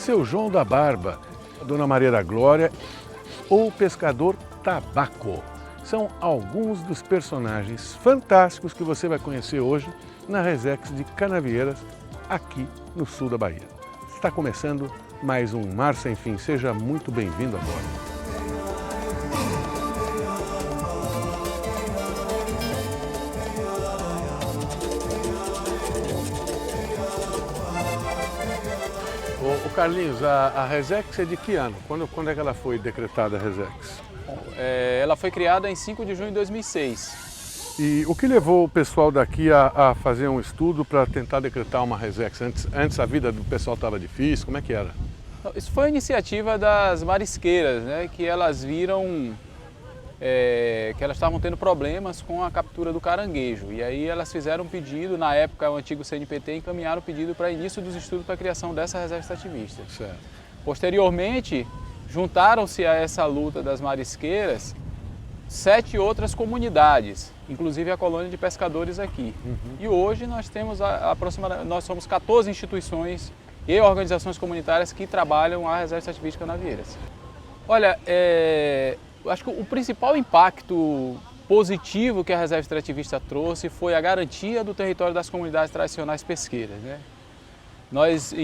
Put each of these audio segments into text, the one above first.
Seu João da Barba, Dona Maria da Glória ou o pescador Tabaco. São alguns dos personagens fantásticos que você vai conhecer hoje na Resex de Canavieiras, aqui no sul da Bahia. Está começando mais um Mar Sem Fim. Seja muito bem-vindo a bordo. Ô Carlinhos, a Resex é de que ano? Quando é que ela foi decretada, a Resex? Ela foi criada em 5 de junho de 2006. E o que levou o pessoal daqui a fazer um estudo para tentar decretar uma Resex? Antes a vida do pessoal estava difícil, como é que era? Isso foi a iniciativa das marisqueiras, né, que elas viram que elas estavam tendo problemas com a captura do caranguejo. E aí elas fizeram um pedido, na época o antigo CNPT encaminharam o pedido para início dos estudos para a criação dessa reserva extrativista. Certo. Posteriormente, juntaram-se a essa luta das marisqueiras 7 outras comunidades, inclusive a colônia de pescadores aqui. E hoje nós temos nós somos 14 instituições e organizações comunitárias que trabalham a reserva extrativista de Canavieiras. Olha, acho que o principal impacto positivo que a reserva extrativista trouxe foi a garantia do território das comunidades tradicionais pesqueiras, né? Nós,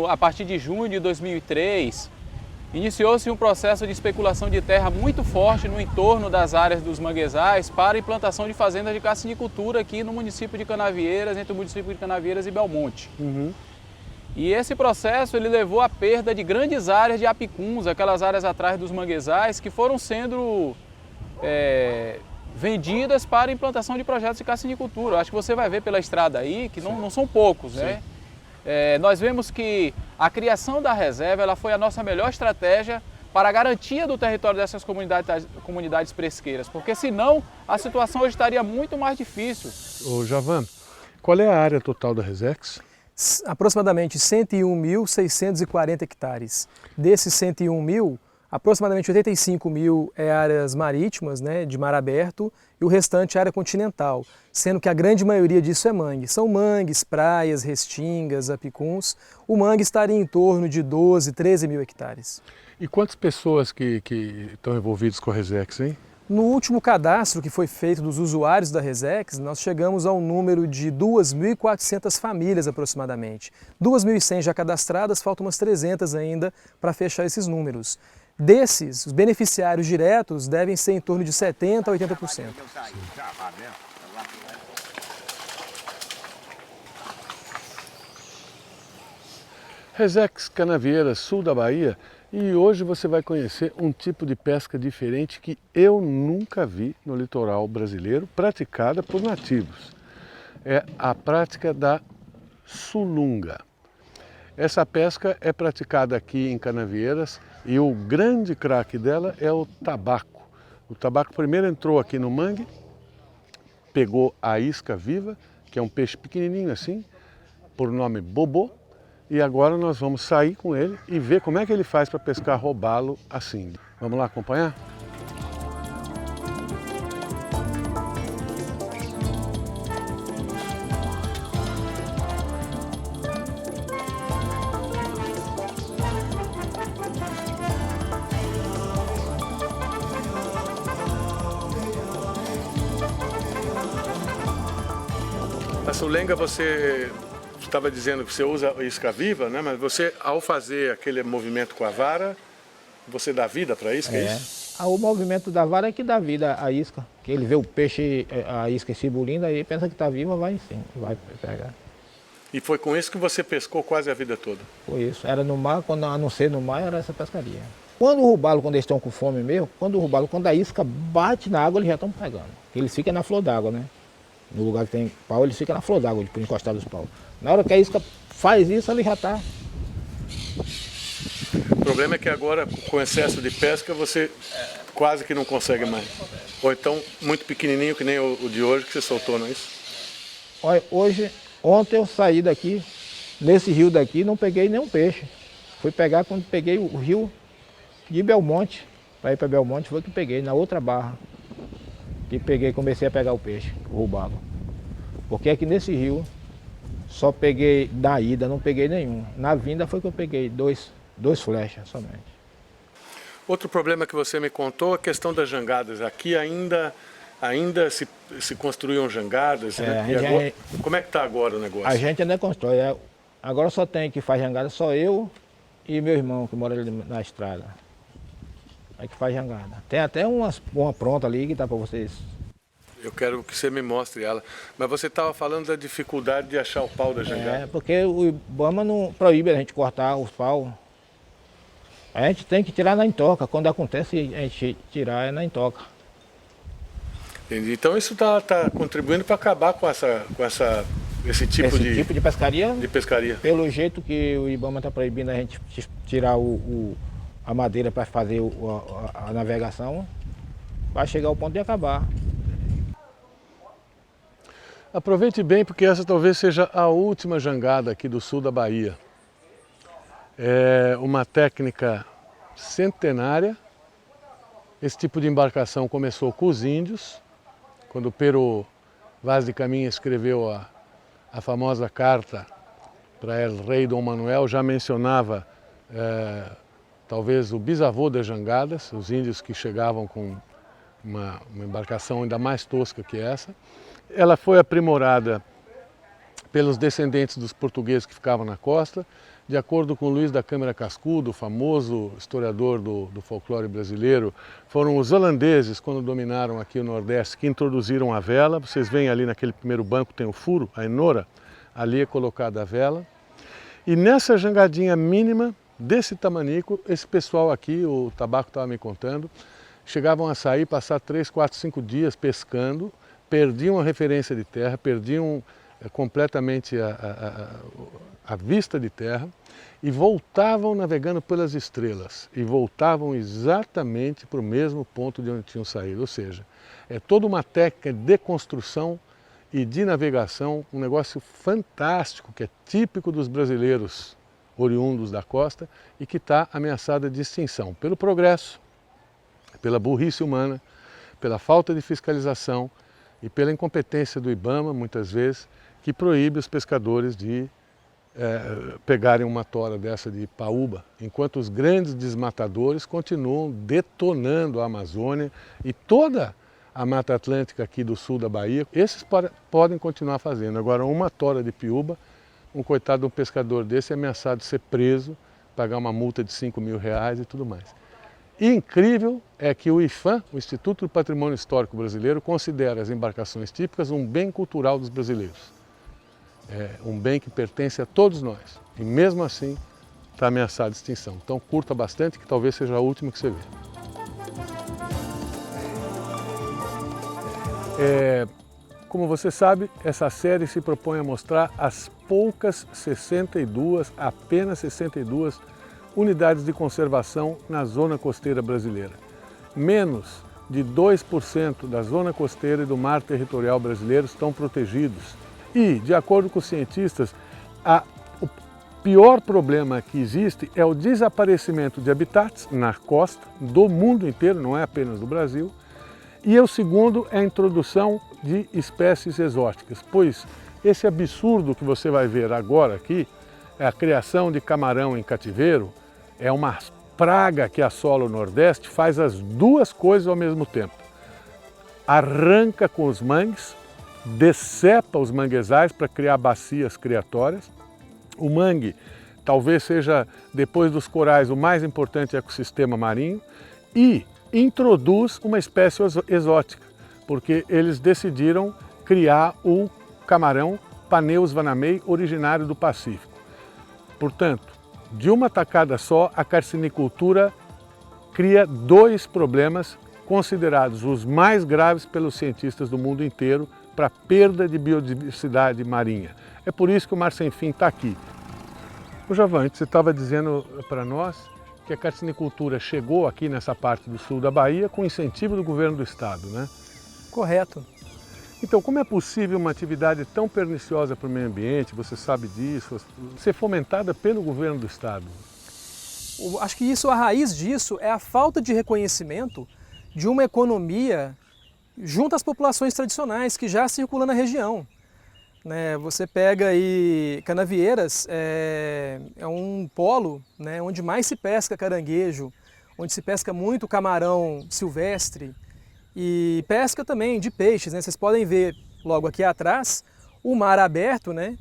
a partir de junho de 2003, iniciou-se um processo de especulação de terra muito forte no entorno das áreas dos manguezais para a implantação de fazendas de cassinicultura aqui no município de Canavieiras, entre o município de Canavieiras e Belmonte. E esse processo ele levou à perda de grandes áreas de apicuns, aquelas áreas atrás dos manguezais, que foram sendo vendidas para a implantação de projetos de cassinicultura. Acho que você vai ver pela estrada aí que não são poucos, né? Nós vemos que a criação da reserva ela foi a nossa melhor estratégia para a garantia do território dessas comunidades pesqueiras, porque senão a situação hoje estaria muito mais difícil. Ô Javan, qual é a área total da Resex? Aproximadamente 101.640 hectares. Desses 101.000, aproximadamente 85.000 é áreas marítimas, né, de mar aberto, e o restante é área continental, sendo que a grande maioria disso é mangue. São mangues, praias, restingas, apicuns. O mangue estaria em torno de 12, 13 mil hectares. E quantas pessoas que estão envolvidas com a Resex, hein? No último cadastro que foi feito dos usuários da Resex, nós chegamos ao número de 2.400 famílias aproximadamente. 2.100 já cadastradas, faltam umas 300 ainda para fechar esses números. Desses, os beneficiários diretos devem ser em torno de 70% a 80%. Resex Canavieiras, sul da Bahia, e hoje você vai conhecer um tipo de pesca diferente que eu nunca vi no litoral brasileiro, praticada por nativos. É a prática da sulunga. Essa pesca é praticada aqui em Canavieiras e o grande craque dela é o tabaco. O tabaco primeiro entrou aqui no mangue, pegou a isca viva, que é um peixe pequenininho assim, por nome bobô, e agora nós vamos sair com ele e ver como é que ele faz para pescar robalo assim. Vamos lá acompanhar? A sulenga você estava dizendo que você usa isca viva, né? Mas você, ao fazer aquele movimento com a vara, você dá vida para a isca, é isso? O movimento da vara é que dá vida à isca. Que ele vê o peixe, a isca cibulindo, aí pensa que está viva, vai sim, vai pegar. E foi com isso que você pescou quase a vida toda? Foi isso. Era no mar, a não ser no mar, era essa pescaria. Quando o robalo, quando eles estão com fome mesmo, quando a isca bate na água, eles já estão pegando. Eles ficam na flor d'água, né? No lugar que tem pau, eles ficam na flor d'água, por encostar dos paus. Na hora que a isca faz isso, ele já está. O problema é que agora, com excesso de pesca, você quase que não consegue mais. Ou então, muito pequenininho, que nem o de hoje, que você soltou, não é isso? Olha, ontem eu saí daqui, nesse rio daqui, não peguei nenhum peixe. Fui pegar quando peguei o rio de Belmonte. Para ir para Belmonte foi que peguei, na outra barra. Que peguei, comecei a pegar o peixe, o robalo. Porque aqui nesse rio Só peguei da ida, não peguei nenhum. Na vinda foi que eu peguei dois flechas somente. Outro problema que você me contou é a questão das jangadas. Aqui ainda se construíam jangadas, né? Agora, como é que está agora o negócio? A gente ainda constrói. Agora só tem que faz jangada, só eu e meu irmão que mora ali na estrada. É que faz jangada. Tem até uma pronta ali que dá para vocês. Eu quero que você me mostre ela. Mas você estava falando da dificuldade de achar o pau da jangada. É, porque o IBAMA não proíbe a gente cortar os paus. A gente tem que tirar na intoca. Quando acontece a gente tirar é na intoca. Entendi. Então isso está contribuindo para acabar com esse tipo de pescaria? De pescaria. Pelo jeito que o IBAMA está proibindo a gente tirar a madeira para fazer a navegação, vai chegar ao ponto de acabar. Aproveite bem, porque essa talvez seja a última jangada aqui do sul da Bahia. É uma técnica centenária. Esse tipo de embarcação começou com os índios, quando Pero Vaz de Caminha escreveu a famosa carta para el rei Dom Manuel, já mencionava talvez o bisavô das jangadas, os índios que chegavam com uma embarcação ainda mais tosca que essa. Ela foi aprimorada pelos descendentes dos portugueses que ficavam na costa, de acordo com Luís da Câmara Cascudo, famoso historiador do folclore brasileiro. Foram os holandeses, quando dominaram aqui o Nordeste, que introduziram a vela. Vocês veem ali naquele primeiro banco tem o furo, a enora, ali é colocada a vela. E nessa jangadinha mínima, desse tamanico, esse pessoal aqui, o Tabaco estava me contando, chegavam a sair, passar 3, 4, 5 dias pescando, perdiam a referência de terra, perdiam completamente a vista de terra e voltavam navegando pelas estrelas e voltavam exatamente para o mesmo ponto de onde tinham saído. Ou seja, é toda uma técnica de construção e de navegação, um negócio fantástico que é típico dos brasileiros oriundos da costa e que está ameaçada de extinção pelo progresso, pela burrice humana, pela falta de fiscalização e pela incompetência do IBAMA, muitas vezes, que proíbe os pescadores de pegarem uma tora dessa de paúba, enquanto os grandes desmatadores continuam detonando a Amazônia e toda a Mata Atlântica aqui do sul da Bahia. Esses podem continuar fazendo. Agora, uma tora de piúba, um coitado de um pescador desse é ameaçado de ser preso, pagar uma multa de R$5.000 e tudo mais. E incrível é que o IPHAN, o Instituto do Patrimônio Histórico Brasileiro, considera as embarcações típicas um bem cultural dos brasileiros. É um bem que pertence a todos nós. E mesmo assim está ameaçado de extinção. Então curta bastante, que talvez seja a última que você vê. Como você sabe, essa série se propõe a mostrar as poucas apenas 62 unidades de conservação na zona costeira brasileira. Menos de 2% da zona costeira e do mar territorial brasileiro estão protegidos. E, de acordo com os cientistas, o pior problema que existe é o desaparecimento de habitats na costa do mundo inteiro, não é apenas do Brasil. E o segundo é a introdução de espécies exóticas, pois esse absurdo que você vai ver agora aqui, é a criação de camarão em cativeiro, é uma praga que assola o Nordeste, faz as duas coisas ao mesmo tempo. Arranca com os mangues, decepa os manguezais para criar bacias criatórias. O mangue talvez seja, depois dos corais, o mais importante ecossistema marinho e introduz uma espécie exótica, porque eles decidiram criar o camarão Paneus vanamei, originário do Pacífico. Portanto, de uma tacada só, a carcinicultura cria dois problemas considerados os mais graves pelos cientistas do mundo inteiro para a perda de biodiversidade marinha. É por isso que o Mar Sem Fim está aqui. O Javan, você estava dizendo para nós que a carcinicultura chegou aqui nessa parte do sul da Bahia com incentivo do governo do estado, né? Correto. Então, como é possível uma atividade tão perniciosa para o meio ambiente, você sabe disso, ser fomentada pelo governo do estado? Acho que a raiz disso é a falta de reconhecimento de uma economia junto às populações tradicionais que já circulam na região. né? Você pega aí Canavieiras, é um polo, né, onde mais se pesca caranguejo, onde se pesca muito camarão silvestre e pesca também de peixes, né? Vocês podem ver logo aqui atrás o mar aberto, né,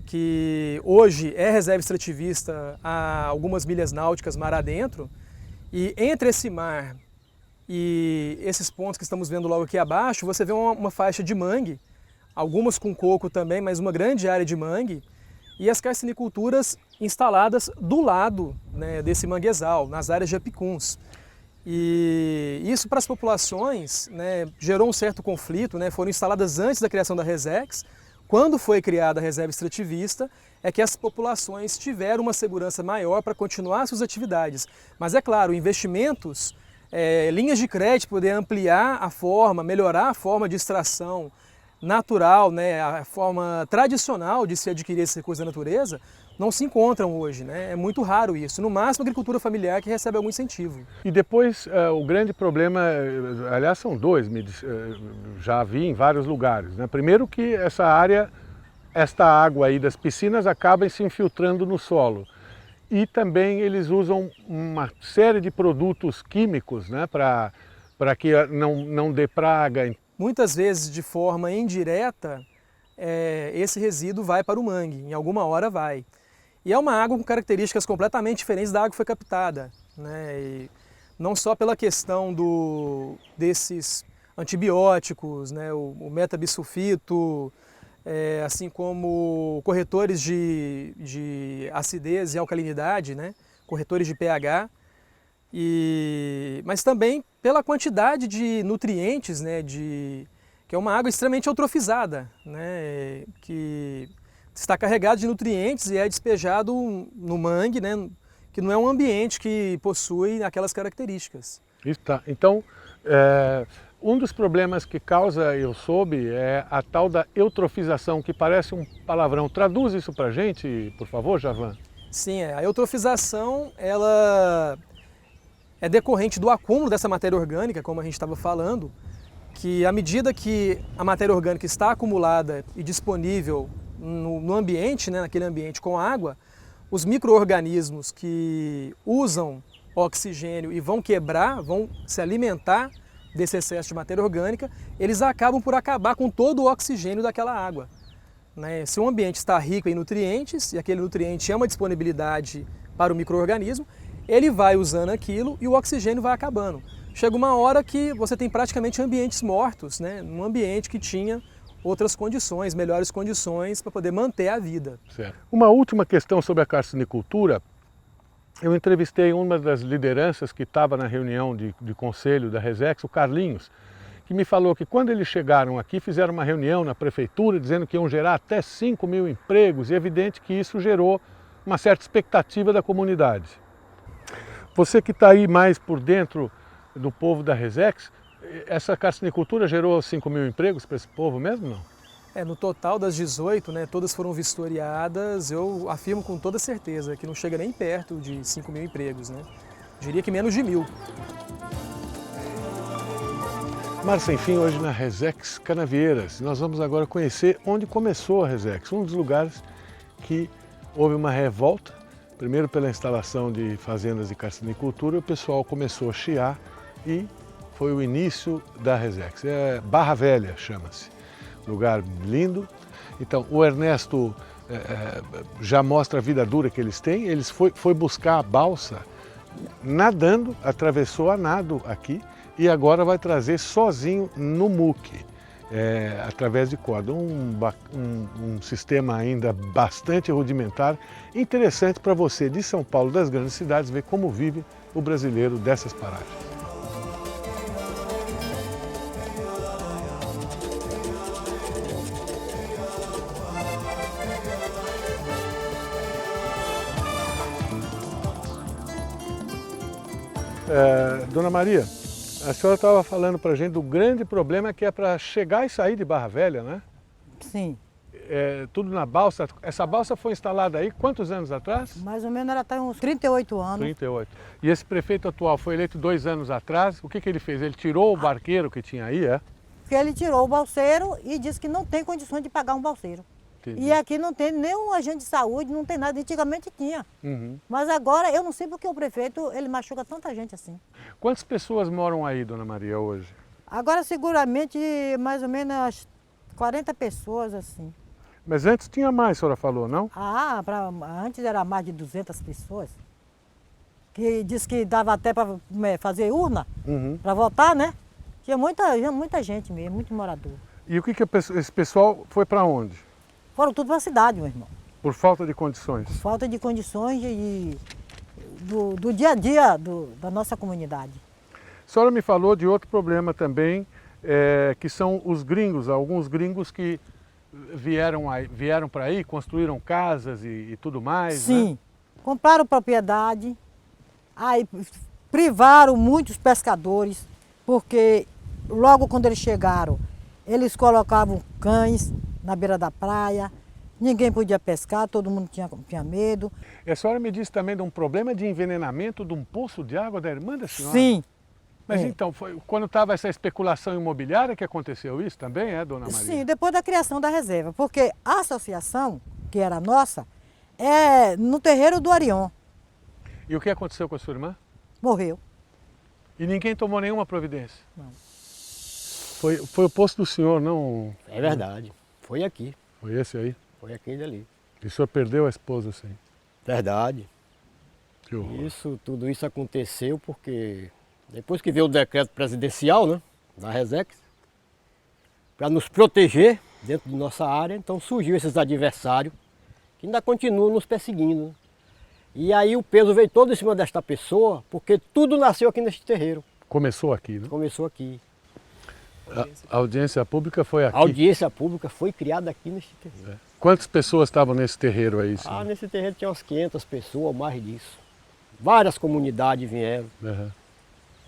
que hoje é reserva extrativista a algumas milhas náuticas mar adentro, e entre esse mar e esses pontos que estamos vendo logo aqui abaixo, você vê uma faixa de mangue, algumas com coco também, mas uma grande área de mangue, e as carciniculturas instaladas do lado, né, desse manguezal, nas áreas de apicuns. E isso para as populações, né, gerou um certo conflito, né, foram instaladas antes da criação da Resex. Quando foi criada a reserva extrativista, é que as populações tiveram uma segurança maior para continuar suas atividades. Mas é claro, investimentos, linhas de crédito, poder ampliar a forma, melhorar a forma de extração natural, né, a forma tradicional de se adquirir esse recurso da natureza, não se encontram hoje, né? É muito raro isso. No máximo, a agricultura familiar que recebe algum incentivo. E depois, o grande problema, aliás, são dois, já vi em vários lugares, né? Primeiro que esta água aí das piscinas acaba se infiltrando no solo. E também eles usam uma série de produtos químicos, né, para que não dê praga. Muitas vezes, de forma indireta, esse resíduo vai para o mangue, em alguma hora vai. E é uma água com características completamente diferentes da água que foi captada, né? E não só pela questão desses antibióticos, né? O metabisulfito, assim como corretores de acidez e alcalinidade, né? Corretores de pH, mas também pela quantidade de nutrientes, né? Que é uma água extremamente eutrofizada, né? Que está carregado de nutrientes e é despejado no mangue, né, que não é um ambiente que possui aquelas características. Isso tá. Então, um dos problemas que causa, eu soube, é a tal da eutrofização, que parece um palavrão. Traduz isso para a gente, por favor, Javan. Sim, a eutrofização ela é decorrente do acúmulo dessa matéria orgânica, como a gente estava falando, que à medida que a matéria orgânica está acumulada e disponível no ambiente, né, naquele ambiente com água, os micro-organismos que usam oxigênio e vão quebrar, vão se alimentar desse excesso de matéria orgânica, eles acabam por acabar com todo o oxigênio daquela água, né? Se o ambiente está rico em nutrientes, e aquele nutriente é uma disponibilidade para o micro-organismo, ele vai usando aquilo e o oxigênio vai acabando. Chega uma hora que você tem praticamente ambientes mortos, né? Um ambiente que tinha outras condições, melhores condições para poder manter a vida. Certo. Uma última questão sobre a carcinicultura. Eu entrevistei uma das lideranças que estava na reunião de conselho da Resex, o Carlinhos, que me falou que quando eles chegaram aqui, fizeram uma reunião na prefeitura dizendo que iam gerar até 5.000 empregos, e é evidente que isso gerou uma certa expectativa da comunidade. Você que está aí mais por dentro do povo da Resex, essa carcinicultura gerou 5.000 empregos para esse povo mesmo, não? No total das 18, né, todas foram vistoriadas, eu afirmo com toda certeza que não chega nem perto de 5.000 empregos, né? Diria que menos de 1.000. Mar Sem Fim hoje na Resex Canavieiras. Nós vamos agora conhecer onde começou a Resex, um dos lugares que houve uma revolta, primeiro pela instalação de fazendas de carcinicultura, o pessoal começou a chiar e foi o início da Resex. Barra Velha chama-se, lugar lindo. Então o Ernesto já mostra a vida dura que eles têm. Eles foi buscar a balsa nadando, atravessou a nado aqui e agora vai trazer sozinho no muque, através de corda. Um sistema ainda bastante rudimentar, interessante para você de São Paulo, das grandes cidades, ver como vive o brasileiro dessas paragens. Dona Maria, a senhora estava falando para a gente do grande problema que é para chegar e sair de Barra Velha, né? Sim. Tudo na balsa. Essa balsa foi instalada aí quantos anos atrás? Mais ou menos ela tem uns 38 anos. 38. E esse prefeito atual foi eleito 2 anos atrás. O que ele fez? Ele tirou o barqueiro que tinha aí, Porque ele tirou o balseiro e disse que não tem condições de pagar um balseiro. Entendi. E aqui não tem nenhum agente de saúde, não tem nada. Antigamente tinha. Uhum. Mas agora eu não sei porque o prefeito ele machuca tanta gente assim. Quantas pessoas moram aí, Dona Maria, hoje? Agora seguramente mais ou menos umas 40 pessoas assim. Mas antes tinha mais, a senhora falou, não? Antes era mais de 200 pessoas. Que diz que dava até para fazer urna, Uhum. para votar, né? Tinha muita gente mesmo, muito morador. E o que esse pessoal foi para onde? Foram tudo para a cidade, meu irmão. Por falta de condições? Falta de condições do dia a dia da nossa comunidade. A senhora me falou de outro problema também, que são os gringos, alguns gringos que vieram para aí, construíram casas e tudo mais, Sim, né? compraram propriedade, aí privaram muitos pescadores, porque logo quando eles chegaram, eles colocavam cães na beira da praia, ninguém podia pescar, todo mundo tinha medo. E a senhora me disse também de um problema de envenenamento de um poço de água da irmã da senhora? Sim. Mas É. então, foi quando estava essa especulação imobiliária que aconteceu isso também, Dona Maria? Sim, depois da criação da reserva, porque a associação, que era nossa, é no terreiro do Arion, E o que aconteceu com a sua irmã? morreu. E ninguém tomou nenhuma providência? Não. Foi o posto do senhor, não? É verdade. Foi aqui. Foi esse aí? Foi aquele ali. E o senhor perdeu a esposa assim? Verdade. Que horror. Tudo isso aconteceu porque depois que veio o decreto presidencial, né, da Resex, para nos proteger dentro de nossa área, então surgiu esses adversários que ainda continuam nos perseguindo, né? E aí o peso veio todo em cima desta pessoa, porque tudo nasceu aqui neste terreiro. Começou aqui, né? Começou aqui. A audiência pública foi aqui. A audiência pública foi criada aqui neste terreiro. Quantas pessoas estavam nesse terreiro aí, senhor? Nesse terreiro tinha umas 500 pessoas, ou mais disso. Várias comunidades vieram. Uhum.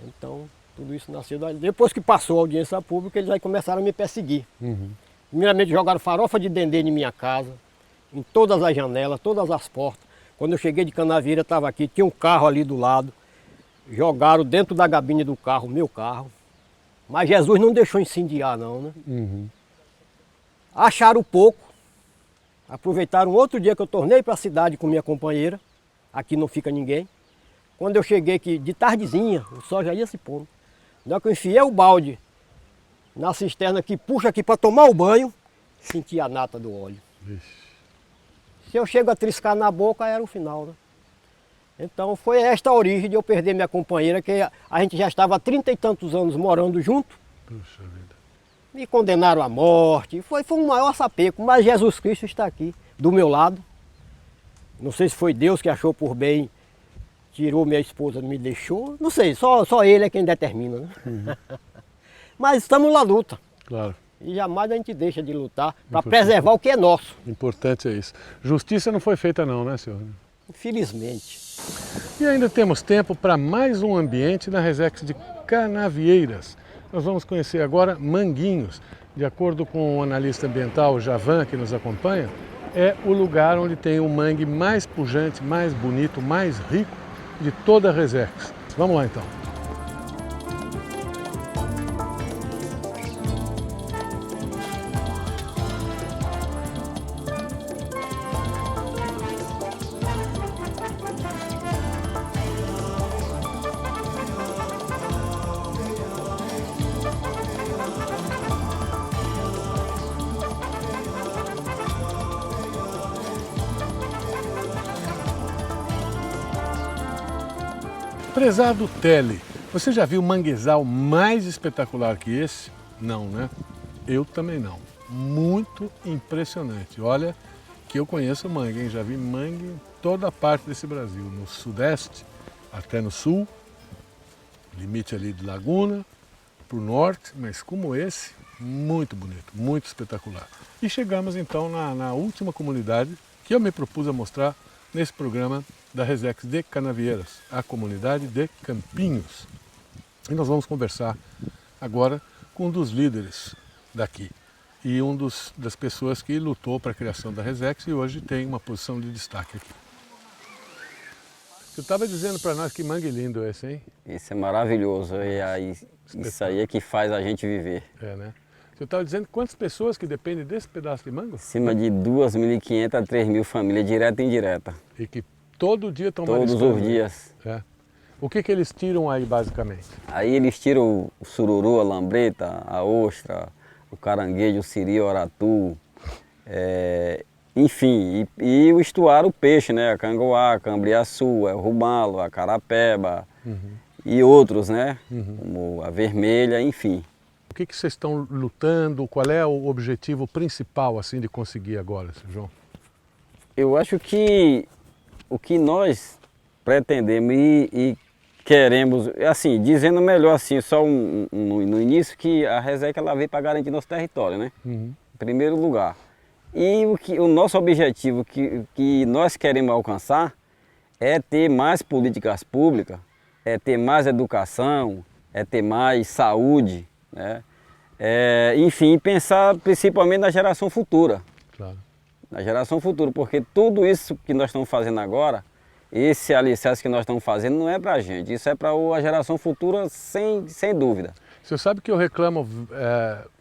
Então, tudo isso nasceu daí. Depois que passou a audiência pública, eles aí começaram a me perseguir. Uhum. Primeiramente jogaram farofa de dendê em minha casa, em todas as janelas, todas as portas. Quando eu cheguei de Canavieira, estava aqui, tinha um carro ali do lado. Jogaram dentro da gabine do carro, meu carro. Mas Jesus não deixou incendiar não, né? Uhum. Acharam pouco. Aproveitaram outro dia que eu tornei para a cidade com minha companheira. Aqui não fica ninguém. Quando eu cheguei aqui de tardezinha, o sol já ia se pondo. Na hora que eu enfiei o balde na cisterna que puxa aqui para tomar o banho, senti a nata do óleo. Vixe. Se eu chego a triscar na boca, era o final, né? Então foi esta a origem de eu perder minha companheira, que a gente já estava há 30 e tantos anos morando junto. Puxa vida. Me condenaram à morte, foi um maior sapeco, mas Jesus Cristo está aqui, do meu lado. Não sei se foi Deus que achou por bem, tirou minha esposa, me deixou, não sei, só Ele é quem determina, né? Uhum. Mas estamos na luta, Claro. e jamais a gente deixa de lutar para Importante. preservar o que é nosso, Importante é isso. Justiça não foi feita não, né, senhor? infelizmente. E ainda temos tempo para mais um ambiente na Resex de Canavieiras. Nós vamos conhecer agora Manguinhos. De acordo com o analista ambiental Javan, que nos acompanha, é o lugar onde tem o mangue mais pujante, mais bonito, mais rico de toda a Resex. Vamos lá então. Prezado Tele, você já viu manguezal mais espetacular que esse? Não, né? Eu também não. Muito impressionante. Olha que eu conheço mangue, hein? Já vi mangue em toda a parte desse Brasil, no sudeste até no sul, limite ali de Laguna, para o norte, mas como esse, muito bonito, muito espetacular. E chegamos então na última comunidade que eu me propus a mostrar nesse programa da Resex de Canavieiras, a comunidade de Campinhos. E nós vamos conversar agora com um dos líderes daqui e das pessoas que lutou para a criação da Resex e hoje tem uma posição de destaque aqui. Você estava dizendo para nós que mangue lindo esse, hein? Isso é maravilhoso, e aí, isso aí é que faz a gente viver. É, né? Você estava dizendo quantas pessoas que dependem desse pedaço de manga? Acima de 2.500 a 3.000 famílias, direta e indireta. E que todo dia estão Todos mariscando. os dias. É. O que eles tiram aí, basicamente? Aí eles tiram o sururu, a lambreta, a ostra, o caranguejo, o siri, o aratu, enfim, e o estuário, o peixe, né? A cangoá, a cambriaçu, o rumalo, a carapeba e outros, né? Como a vermelha, enfim. O que vocês estão lutando? Qual é o objetivo principal assim de conseguir agora, seu João? Eu acho que o que nós pretendemos e queremos, assim, dizendo melhor assim, só no início, que a RESEC ela veio para garantir nosso território, né? Em primeiro lugar. E o nosso objetivo que nós queremos alcançar é ter mais políticas públicas, é ter mais educação, é ter mais saúde, né? Enfim, pensar principalmente na geração futura. Claro. Na geração futura, porque tudo isso que nós estamos fazendo agora, esse alicerce que nós estamos fazendo não é para a gente, isso é para a geração futura sem dúvida. Você sabe que eu reclamo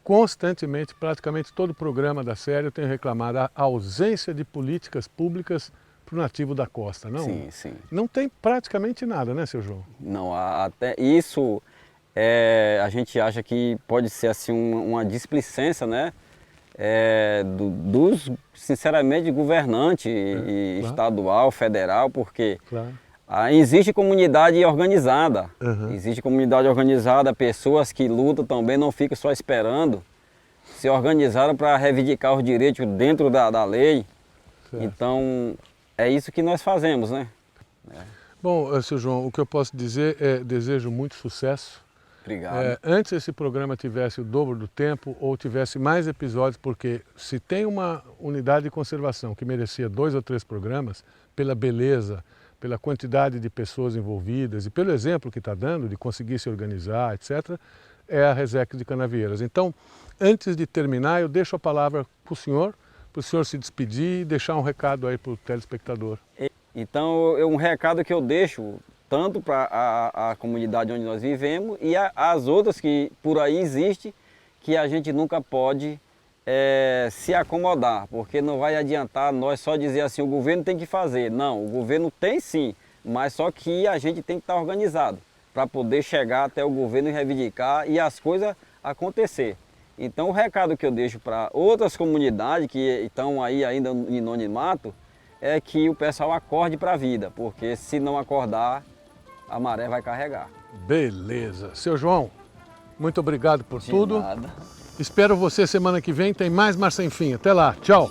constantemente, praticamente todo programa da série eu tenho reclamado a ausência de políticas públicas para o nativo da costa, não? Sim, sim. Não tem praticamente nada, né, seu João? Não, até isso a gente acha que pode ser assim uma displicência, né? Dos, sinceramente, governante claro. estadual, federal, porque Claro. existe comunidade organizada, existe comunidade organizada, pessoas que lutam também, não ficam só esperando, se organizaram para reivindicar os direitos dentro da lei. Certo. Então, é isso que nós fazemos, né? Bom, seu João, o que eu posso dizer é desejo muito sucesso. Obrigado. Antes esse programa tivesse o dobro do tempo ou tivesse mais episódios, porque se tem uma unidade de conservação que merecia 2 ou 3 programas, pela beleza, pela quantidade de pessoas envolvidas e pelo exemplo que está dando de conseguir se organizar, etc., é a RESEC de Canavieiras. Então, antes de terminar, eu deixo a palavra para o senhor se despedir e deixar um recado aí para o telespectador. Então, um recado que eu deixo tanto para a comunidade onde nós vivemos e as outras que por aí existem, que a gente nunca pode se acomodar, porque não vai adiantar nós só dizer assim, o governo tem que fazer. Não, o governo tem sim, mas só que a gente tem que estar organizado para poder chegar até o governo e reivindicar e as coisas acontecer. Então o recado que eu deixo para outras comunidades que estão aí ainda em anonimato é que o pessoal acorde para a vida, porque se não acordar, a maré vai carregar. Beleza. Seu João, muito obrigado por tudo. Nada. Espero você semana que vem, tem mais Mar Sem Fim. Até lá, tchau.